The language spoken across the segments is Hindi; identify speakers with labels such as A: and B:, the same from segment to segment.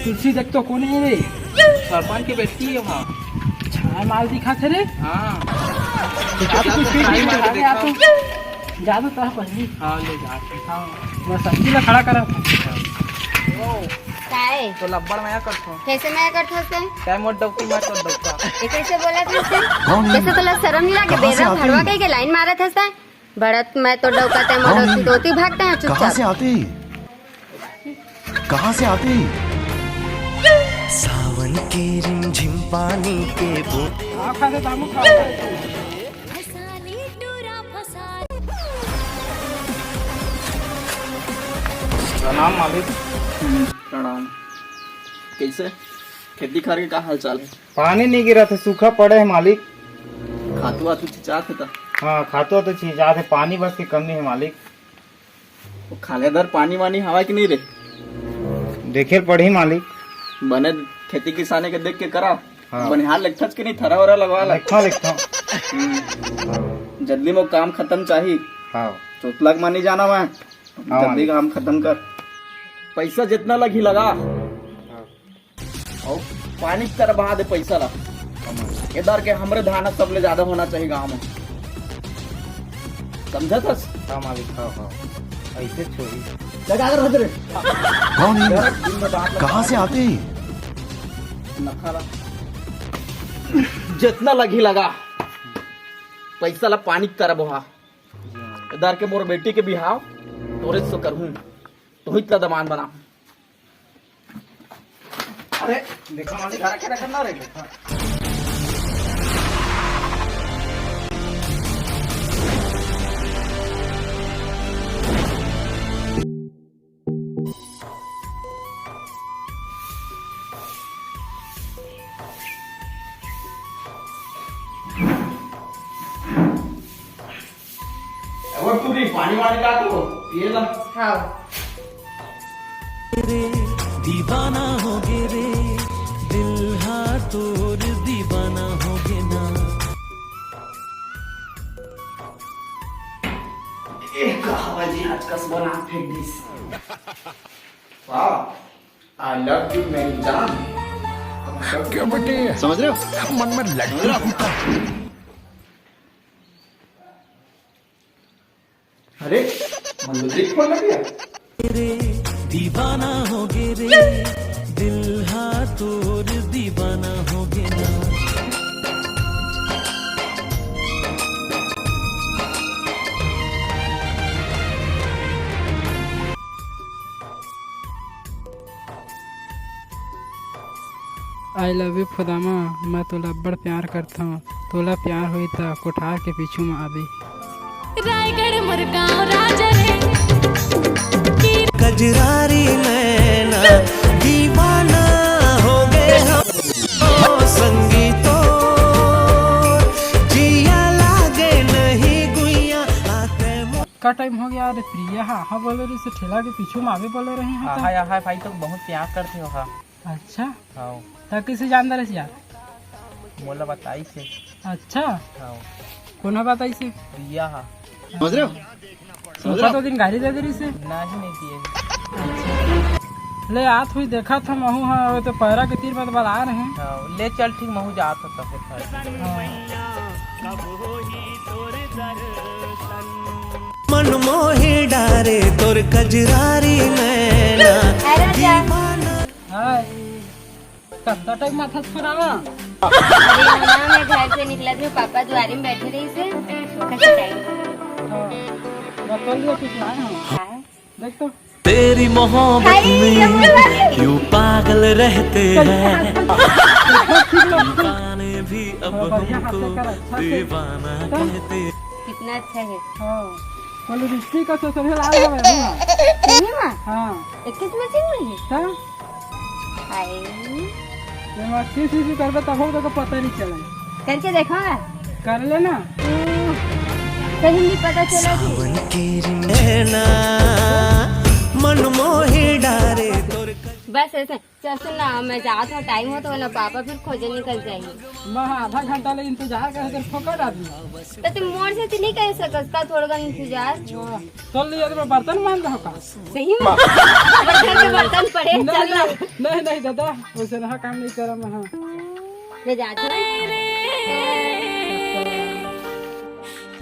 A: तुलसी देख तो कौन है रे?
B: सरपंच की बेटी है वहाँ।
A: छाया माल दिखा थे रे।
B: हाँ
A: जा दो तो पहली।
B: हाँ ले जा।
A: हाँ मैं सब्जी ला खड़ा करा था।
C: काय
B: तो लब्बड़ मैं करता हूँ।
C: कैसे मैं करत हसे?
B: टाइम मोट डॉक्टर मैं कर डॉक्टर।
C: ये कैसे बोला था? कैसे तोला शर्म नहीं लगे? बेरा भड़वा कह के लाइन मारत हसे? बड़त मैं तो डौकाते मोड़ती दोती भागते हैं चुपचाप।
D: कहाँ से आते? कहाँ से आते?
E: सावन के रिमझिम पानी के बूंद
A: खा दे दामू खा।
B: प्रणाम मालिक। प्रणाम। कैसे खेती खार के का हाल चाल है?
F: पानी नहीं गिरा था, सूखा पड़े है मालिक।
B: खातू वातू चाहते था?
F: हाँ खातो तो चीज आते, पानी बस की कमी है मालिक।
B: वो खालेदार पानी वानी हवा की नहीं रे?
F: देखे पड़ी मालिक।
B: बने खेती किसाने के देख के करा।
F: हाँ।
B: बनिहार लिखा कि नहीं थरा वरा लगवा
F: लिखा लिखा।
B: जल्दी में काम खत्म चाहिए।
F: हाँ
B: चोतलाक मानी जाना मैं।
F: हाँ,
B: जल्दी काम खत्म कर। पैसा जितना लगी लगा और पानी की तरह बहा दे पैसा ला। इधर के हमरे धाना सबले ज्यादा होना चाहिए गाँव में, समझा था?
F: हाँ मालिक। हाँ हाँ ऐसे छोड़ी
B: लगा कर हजरे।
D: कौन है? कहाँ से आते?
B: नखारा जितना लगी लगा, पैसा ला पानी की तरह बहा। इधर के मोर बेटी के बिहाव तोरे से करूँ, तो ही इतना दमान बना। अरे देखो मालिक घर के रखना रे। और तू पानी वानी का तो ये ला।
C: हाँ
E: दीवाना हो गे रे दिल हाँ तोर दीवाना हो गे ना।
B: एक हवाजी आज का बना फेंक दिस। वाह आई लव यू मेरी जान।
D: क्यों बेटे? समझ रहे हो? मन में लग रहा हूँ।
B: अरे मंदिर खोल गया।
E: दीवाना हो गे रे दिल हाँ तोर दीवाना हो गे ना।
A: आई लव यू खुदामा, मैं तोला बड़ प्यार करता हूँ। तोला प्यार हुई था कोठार के पीछू में आबी।
G: रायगढ़ मोर गाँव राजा रे
E: कजरारी नैना दीवाना हो गए हम संगीतो जिया लागे नहीं गुइया आते
A: का टाइम हो गया रे प्रिया? हाँ बोले रही से ठेला के पीछू में आवे बोले रहे हैं।
B: हाँ हाँ भाई तो बहुत प्यार करते हो। हाँ
A: अच्छा
B: हाँ
A: तो किसे जानता रहे यार?
B: मोला बताई से।
A: अच्छा
B: हाँ
A: कौन बताई से?
B: प्रिया। हाँ
D: समझ रहे हो?
A: सोचा तो दिन गाड़ी दे दे रही से।
B: नहीं दिए।
A: अच्छा ले आत हुई देखा था महू। हाँ वो तो पैरा के तीर में आ रहे हैं।
B: हाँ ले चल ठीक महू जा तो फिर।
E: मन मोहे डारे तोर कजरारी नैना दीवाना।
A: हाय कत्ता टाइम माथा फरावा।
C: अरे मैं घर से निकला था, पापा द्वारी में बैठे रही से कैसे टाइम
A: बतल दिया कुछ ना है। देख तो
E: तेरी मोहब्बत में यूं पागल रहते हैं दीवाने भी अब हमको दीवाना कहते।
C: कितना अच्छा है।
A: हाँ बोले रिश्ते का सोचने लाल है ना।
C: सही में?
A: हाँ
C: 21 मशीन में है।
A: क्या
C: हाय
A: ये मस्ती सी करबे तब हो तो पता नहीं चले।
C: करके देखोगा?
A: कर लेना
C: कहीं नहीं पता चला।
E: सावन की नैना मन मोहे डारे तोर
C: बस ऐसे चल सुन ना, मैं जात हूँ, टाइम हो तो ना पापा फिर खोजे निकल जाएंगे।
A: मैं आधा घंटा ले इंतजार करे तो फोकट आदमी
C: तो तुम मोड़ से तो नहीं कर सकता थोड़ा इंतजार।
A: तो लिया तो मैं बर्तन मान रहा का
C: सही में बर्तन के बर्तन पड़े चल ना।
A: नहीं नहीं दादा वैसे रहा काम नहीं करा मैं। हाँ
C: मैं जाती हूँ।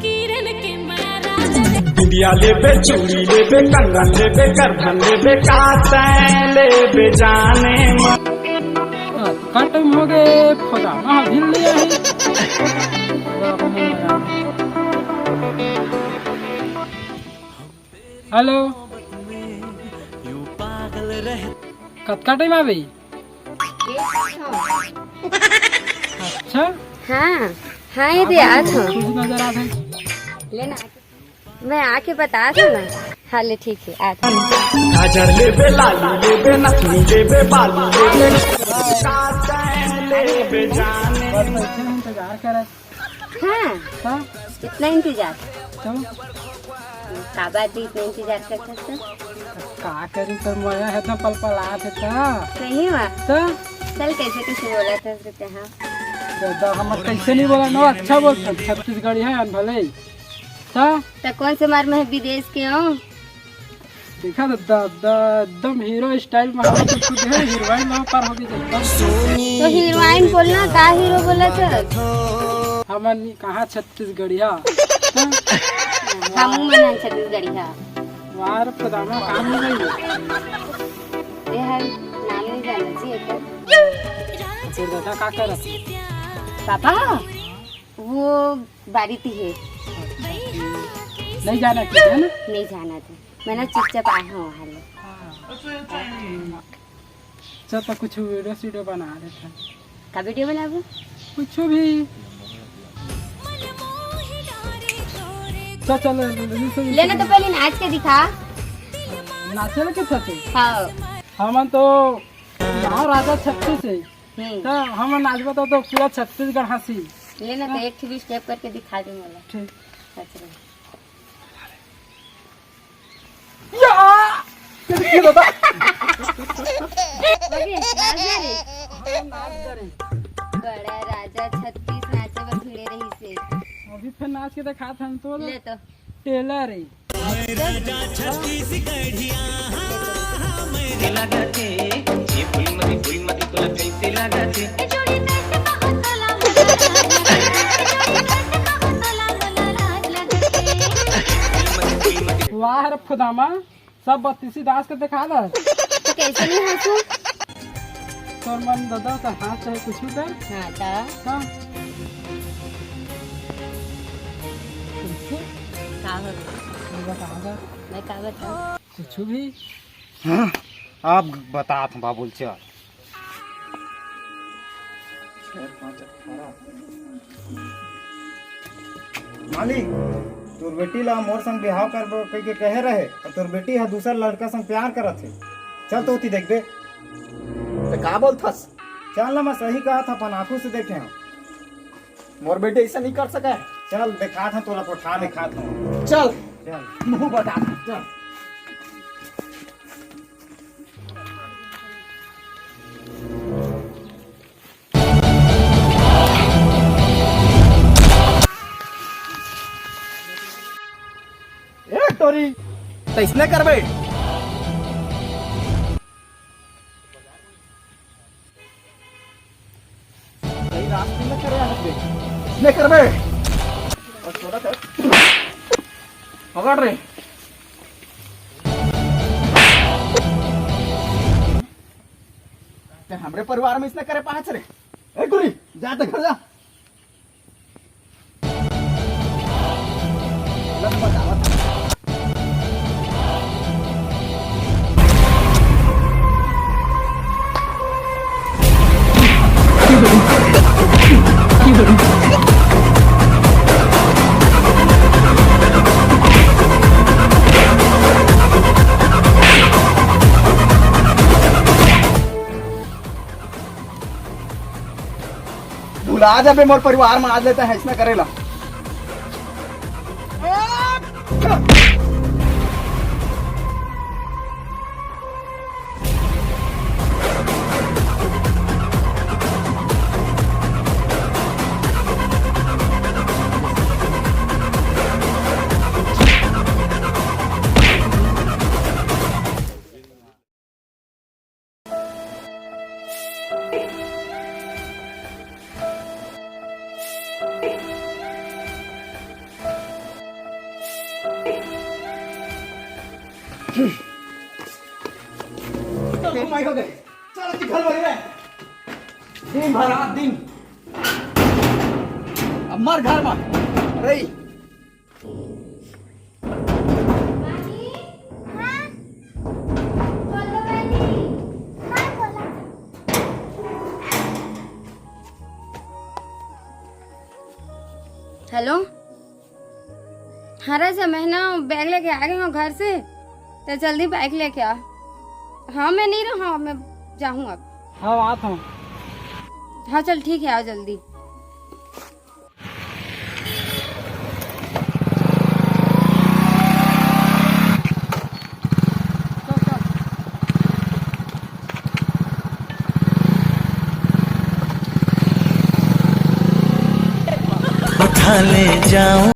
G: किरण के माया राजा रे
E: बिंदिया लेबे चूड़ी लेबे कंगन लेबे करधन लेबे कातैन लेबे जाने
A: का टाइम हो गए खोदा वहाँ भिल लिया है। हेलो
E: यूं पागल रह
A: कब का टाइम आ गई? अच्छा
C: हाँ हाँ ये दिया था
A: कुछ नजर आ गई।
C: लेना मैं आके बता दूँ ना। हाँ ले ठीक है आता हूँ।
E: गाजर लेबे लाली लेबे नथनी लेबे बाली लेबे कातैन लेबे जाने
A: बस बैठे हैं, इंतजार कर
C: हाँ
A: हाँ
C: इतना इंतजार
A: तो
C: का बात भी इतना इंतजार कर सकते?
A: का करी तो मोया है तो पल पल आते था
C: सही हुआ
A: तो
C: चल कैसे कैसे बोला था उसके हाँ
A: दादा हम कैसे नहीं बोला नो अच्छा बोलते छत्तीसगढ़ी है भले
C: तो कौन से मार में है विदेश के हो?
A: देखा दादा एकदम हीरो स्टाइल में हमारे खुद है हीरोइन में पर होगी
C: तो हीरोइन बोलना का हीरो बोला था?
A: हमन कहाँ छत्तीसगढ़ी है
C: हम मना छत्तीसगढ़ी है
A: वार पदामा काम नहीं गई
C: ये है नाम नहीं जाना चाहिए
A: तो दादा का कर
C: पापा वो बारी थी है
A: नहीं जाना चाहिए ना।
C: नहीं जाना था मैं ना चुपचाप आया हूँ वहाँ ले।
A: चल तो कुछ वीडियो बना रहे थे
C: का वीडियो बनाबो?
A: कुछ भी चल चल
C: लेना तो पहले नाच के दिखा।
A: नाचे लगे थे
C: हाँ
A: हम तो यहाँ राजा छत्तीस है तो हम नाच बता तो पूरा छत्तीसगढ़ हंसी।
C: लेना तो एक भी स्टेप करके दिखा दूँ वाला।
A: ठीक
C: अच्छा
A: दादा
C: लगे नाच रे बड़ा राजा 36 नाचे बर भिड़े रही से
A: अभी फिर नाच के दिखा था हम तो
C: ले तो
A: टेलर है वाह रे खुदामा सब बत्तीसी दास के दिखा दे
C: तो कैसे नहीं हंसू?
A: तोर मन दादा तो हाथ चाहे कुछ भी कर
C: हाँ तो
A: हाँ
C: का हो
A: बता दे
C: मैं का बताऊँ?
A: कुछ भी
F: हाँ आप बता था बाबुल चल मालिक तोर बेटी ला मोर संग बिहाव कर कह के कहे रहे और तोर बेटी हा दूसरा लड़का संग प्यार करत है। चल तो देखबे
B: तो का बोलथस?
F: चल ना मैं सही कहा था अपन आंखों से देखे हम।
B: मोर बेटे ऐसा नहीं कर सका है।
F: चल देखा था तोला कोठा दिखा था
B: चल
F: चल
B: मुंह बता चल। ए टोरी तो इसने करबे सही रास्ते में करे हटबे इसने करबे और छोड़ा कर पकड़ रे ते हमरे परिवार में इसने करे पाँच रे। ए टोरी जा तो घर जा लग बतावत भुला जाबे मोर परिवार में आज लेता है इसमें करेला। चल घुमाई हो गए चल घर वही रहे दिन भर रात दिन अब मर घर में अरे
C: हेलो। हाँ राजा, मैं ना बैग लेके आ रही हूँ घर से, तो जल्दी बैग लेके आ। हाँ मैं नहीं रहा, मैं जाऊँ अब।
A: हाँ आता हूँ।
C: हाँ चल ठीक है, आओ जल्दी।
E: उठा ले जाऊं